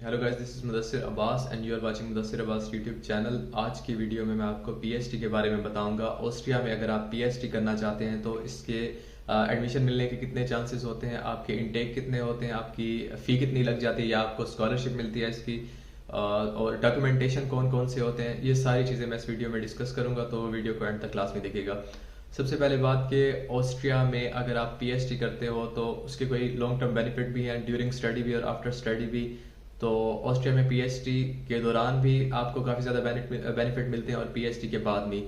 Hello guys, this is Mudassir Abbas and you are watching Mudassir Abbas YouTube channel. आज की video में मैं आपको पीएचडी के बारे में बताऊंगा। ऑस्ट्रिया में अगर आप पीएचडी करना चाहते हैं तो इसके एडमिशन मिलने के कितने चांसेस होते हैं, आपके इनटेक कितने होते हैं, आपकी फ़ी कितनी लग जाती है या आपको स्कॉलरशिप मिलती है इसकी, और डॉक्यूमेंटेशन कौन कौन से होते हैं, ये सारी चीज़ें मैं इस वीडियो में डिस्कस करूंगा। तो वीडियो को एंड तक क्लास में देखिएगा। सबसे पहले बात कि ऑस्ट्रिया में अगर आप पीएचडी करते हो तो उसके कोई लॉन्ग टर्म बेनिफिट भी हैं, ड्यूरिंग स्टडी भी और आफ्टर स्टडी भी। तो ऑस्ट्रिया में पीएचडी के दौरान भी आपको काफ़ी ज़्यादा बेनिफिट मिलते हैं और पीएचडी के बाद भी।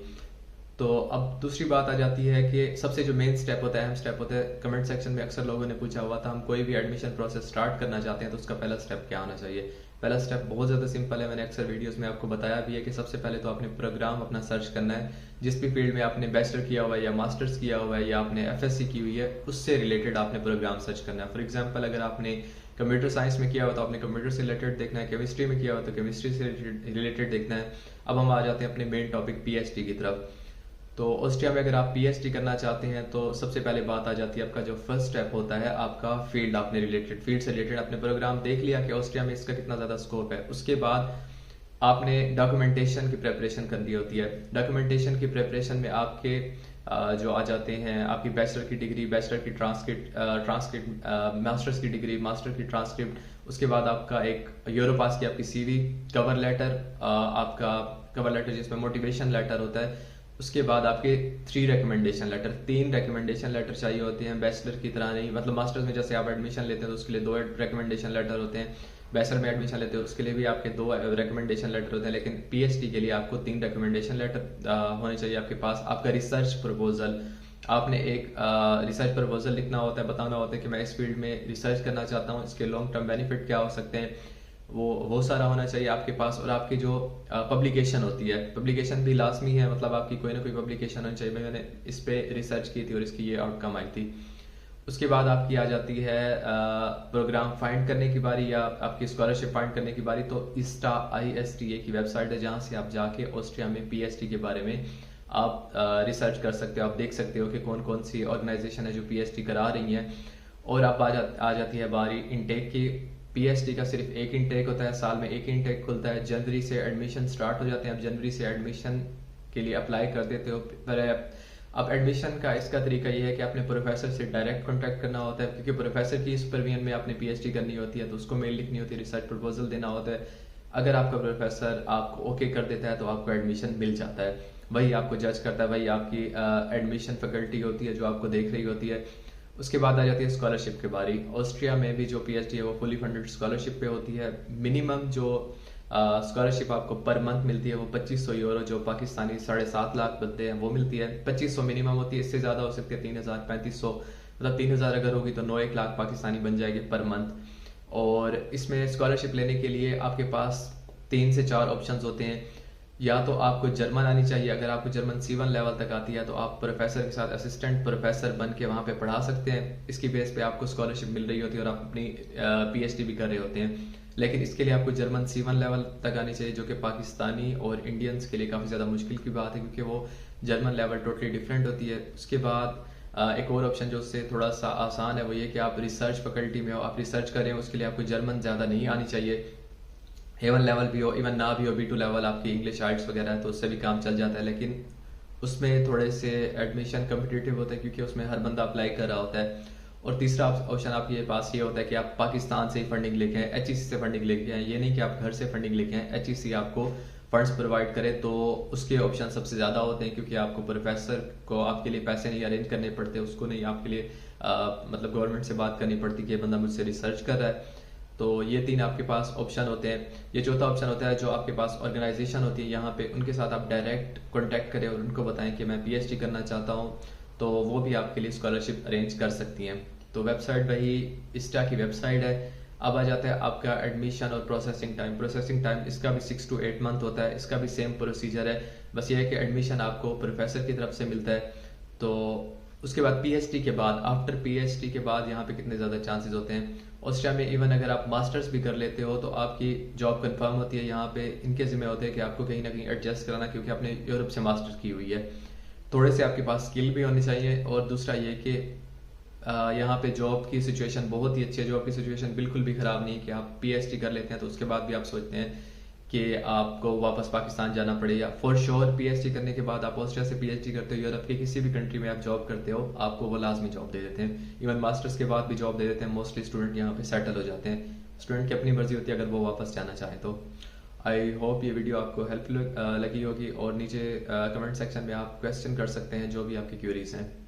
तो अब दूसरी बात आ जाती है कि सबसे जो मेन स्टेप होता है, अहम स्टेप होता है, कमेंट सेक्शन में अक्सर लोगों ने पूछा हुआ था हम कोई भी एडमिशन प्रोसेस स्टार्ट करना चाहते हैं तो उसका पहला स्टेप क्या होना चाहिए। पहला स्टेप बहुत ज़्यादा सिंपल है, मैंने अक्सर वीडियोस में आपको बताया भी है कि सबसे पहले तो आपने प्रोग्राम अपना सर्च करना है। जिस भी फील्ड में आपने बैचलर किया हुआ है या मास्टर्स किया हुआ है या आपने एफएससी की हुई है उससे रिलेटेड आपने प्रोग्राम सर्च करना है। फॉर एग्जाम्पल, अगर आपने कंप्यूटर साइंस में किया हुआ तो आपने कंप्यूटर से रिलेटेड देखना है, केमिस्ट्री में किया हुआ तो केमिस्ट्री से रिलेटेड देखना है। अब हम आ जाते हैं अपने मेन टॉपिक पीएचडी की तरफ। तो ऑस्ट्रिया में अगर आप पीएचडी करना चाहते हैं तो सबसे पहले बात आ जाती है, आपका जो फर्स्ट स्टेप होता है आपका फील्ड, आपने फील्ड से रिलेटेड आपने प्रोग्राम देख लिया कि ऑस्ट्रिया में इसका कितना ज़्यादा स्कोप है। उसके बाद आपने डॉक्यूमेंटेशन की प्रिपरेशन करनी होती है। डॉक्यूमेंटेशन की प्रिपरेशन में आपके जो आ जाते हैं आपकी बैचलर की डिग्री, बैचलर की ट्रांसक्रिप्ट, मास्टर्स की डिग्री, मास्टर की ट्रांसक्रिप्ट। उसके बाद आपका एक यूरोपास की आपकी सीवी, कवर लेटर, आपका कवर लेटर जिसमें मोटिवेशन लेटर होता है। उसके बाद आपके 3 रिकमेंडेशन लेटर, 3 रिकमेंडेशन लेटर चाहिए होते हैं। बैचलर की तरह नहीं, मतलब मास्टर्स में जैसे आप एडमिशन लेते हैं तो उसके लिए 2 रिकमेंडेशन लेटर होते हैं। बैचलर में एडमिशन लेते हो उसके लिए भी आपके 2 रिकमेंडेशन लेटर होते हैं। लेकिन पीएचडी के लिए आपको 3 रिकमेंडेशन लेटर होने चाहिए आपके पास। आपका रिसर्च प्रपोजल, आपने एक रिसर्च प्रपोजल लिखना होता है, बताना होता है कि मैं इस फील्ड में रिसर्च करना चाहता हूँ, इसके लॉन्ग टर्म बेनिफिट क्या हो सकते हैं, वो सारा होना चाहिए आपके पास। और आपकी जो पब्लिकेशन होती है, पब्लिकेशन भी लाजमी है, मतलब आपकी कोई ना कोई पब्लिकेशन होनी चाहिए। मैंने इस पे रिसर्च की थी और इसकी ये आउटकम आई थी। उसके बाद आपकी आ जाती है प्रोग्राम फाइंड करने की बारी या आपकी स्कॉलरशिप फाइंड करने की बारी। तो ISTA की वेबसाइट है जहाँ से आप जाके ऑस्ट्रिया में पीएचडी के बारे में आप रिसर्च कर सकते हो। आप देख सकते हो कि कौन कौन सी ऑर्गेनाइजेशन है जो पीएचडी करा रही हैं। और आप आ जाती है बारी इनटेक की। पीएचडी का सिर्फ एक इनटेक होता है, साल में एक इनटेक खुलता है। जनवरी से एडमिशन स्टार्ट हो जाते हैं। आप जनवरी से एडमिशन के लिए अप्लाई कर देते हो। पर अब एडमिशन का इसका तरीका ये है कि आपने प्रोफेसर से डायरेक्ट कांटेक्ट करना होता है, क्योंकि प्रोफेसर की सुपरविजन में आपने पीएचडी करनी होती है तो उसको मेल लिखनी होती है, रिसर्च प्रपोजल देना होता है। अगर आपका प्रोफेसर आपको ओके कर देता है तो आपको एडमिशन मिल जाता है। वही आपको जज करता है, वही आपकी एडमिशन फैकल्टी होती है जो आपको देख रही होती है। उसके बाद आ जाती है स्कॉलरशिप की बारी। ऑस्ट्रिया में भी जो पीएचडी है वो फुली फंडेड स्कॉलरशिप पे होती है। मिनिमम जो स्कॉलरशिप आपको पर मंथ मिलती है वो 2500 यूरो, जो पाकिस्तानी 7.5 लाख बनते हैं, वो मिलती है। 2500 मिनिमम होती है, इससे ज़्यादा हो सकती है 3000, 3500, मतलब 3000 अगर होगी तो 1 लाख पाकिस्तानी बन जाएगी पर मंथ। और इसमें स्कॉलरशिप लेने के लिए आपके पास 3 से 4 ऑप्शन होते हैं। या तो आपको जर्मन आनी चाहिए, अगर आपको जर्मन C1 लेवल तक आती है तो आप प्रोफेसर के साथ असिस्टेंट प्रोफेसर बन के वहाँ पे पढ़ा सकते हैं। इसकी बेस पे आपको स्कॉलरशिप मिल रही होती है और आप अपनी पीएचडी भी कर रहे होते हैं। लेकिन इसके लिए आपको जर्मन C1 लेवल तक आनी चाहिए, जो कि पाकिस्तानी और इंडियंस के लिए काफ़ी ज़्यादा मुश्किल की बात है, क्योंकि वो जर्मन लेवल टोटली डिफरेंट होती है। उसके बाद एक और ऑप्शन जो उससे थोड़ा सा आसान है वो ये कि आप रिसर्च फैकल्टी में हो, आप रिसर्च करें, उसके लिए आपको जर्मन ज़्यादा नहीं आनी चाहिए। A1 लेवल भी हो, इवन ना भी हो, B2 लेवल आपकी इंग्लिश आर्ट्स वगैरह है तो उससे भी काम चल जाता है। लेकिन उसमें थोड़े से एडमिशन कम्पिटिटिव होते हैं क्योंकि उसमें हर बंदा अप्लाई कर रहा होता है। और तीसरा ऑप्शन आपके पास ये होता है कि आप पाकिस्तान से ही फंडिंग लेके आए, HEC से फंडिंग लेके आए। ये नहीं कि आप घर से फंडिंग लेके आए, HEC आपको फंड्स प्रोवाइड करे। तो उसके ऑप्शन सबसे ज़्यादा होते हैं, क्योंकि आपको प्रोफेसर को आपके लिए पैसे नहीं अरेंज करने पड़ते, उसको नहीं आपके लिए मतलब गवर्नमेंट से बात करनी पड़ती कि ये बंदा मुझसे रिसर्च कर रहा है। तो ये 3 आपके पास ऑप्शन होते हैं। ये चौथा ऑप्शन होता है जो आपके पास ऑर्गेनाइजेशन होती है यहाँ पे, उनके साथ आप डायरेक्ट कांटेक्ट करें और उनको बताएं कि मैं पीएचडी करना चाहता हूँ, तो वो भी आपके लिए स्कॉलरशिप अरेंज कर सकती हैं। तो वेबसाइट वही ISTA की वेबसाइट है। अब आ जाता है आपका एडमिशन और प्रोसेसिंग टाइम। प्रोसेसिंग टाइम इसका भी 6 to 8 मंथ होता है, इसका भी सेम प्रोसीजर है। बस ये है कि एडमिशन आपको प्रोफेसर की तरफ से मिलता है। तो उसके बाद पीएचडी के बाद, आफ्टर पीएचडी के बाद यहाँ पे कितने ज़्यादा चांसेस होते हैं। ऑस्ट्रिया में इवन अगर आप मास्टर्स भी कर लेते हो तो आपकी जॉब कंफर्म होती है। यहाँ पे इनके जिम्मे होते हैं कि आपको कहीं ना कहीं एडजस्ट कराना, क्योंकि आपने यूरोप से मास्टर्स की हुई है। थोड़े से आपके पास स्किल भी होनी चाहिए। और दूसरा ये कि यहाँ पे जॉब की सिचुएशन बहुत ही अच्छी है, जॉब की सिचुएशन बिल्कुल भी ख़राब नहीं कि आप पीएचडी कर लेते हैं तो उसके बाद भी आप सोचते हैं कि आपको वापस पाकिस्तान जाना पड़े, या फॉर श्योर पीएचडी करने के बाद आप ऑस्ट्रिया से पीएचडी करते हो, यूरोप की किसी भी कंट्री में आप जॉब करते हो, आपको वो लाजमी जॉब दे देते हैं। इवन मास्टर्स के बाद भी जॉब दे देते हैं। मोस्टली स्टूडेंट यहाँ पे सेटल हो जाते हैं। स्टूडेंट की अपनी मर्जी होती है अगर वो वापस जाना चाहे तो। आई होप ये वीडियो आपको हेल्पफुल लगी होगी, और नीचे कमेंट सेक्शन में आप क्वेश्चन कर सकते हैं जो भी आपकी क्यूरीज हैं।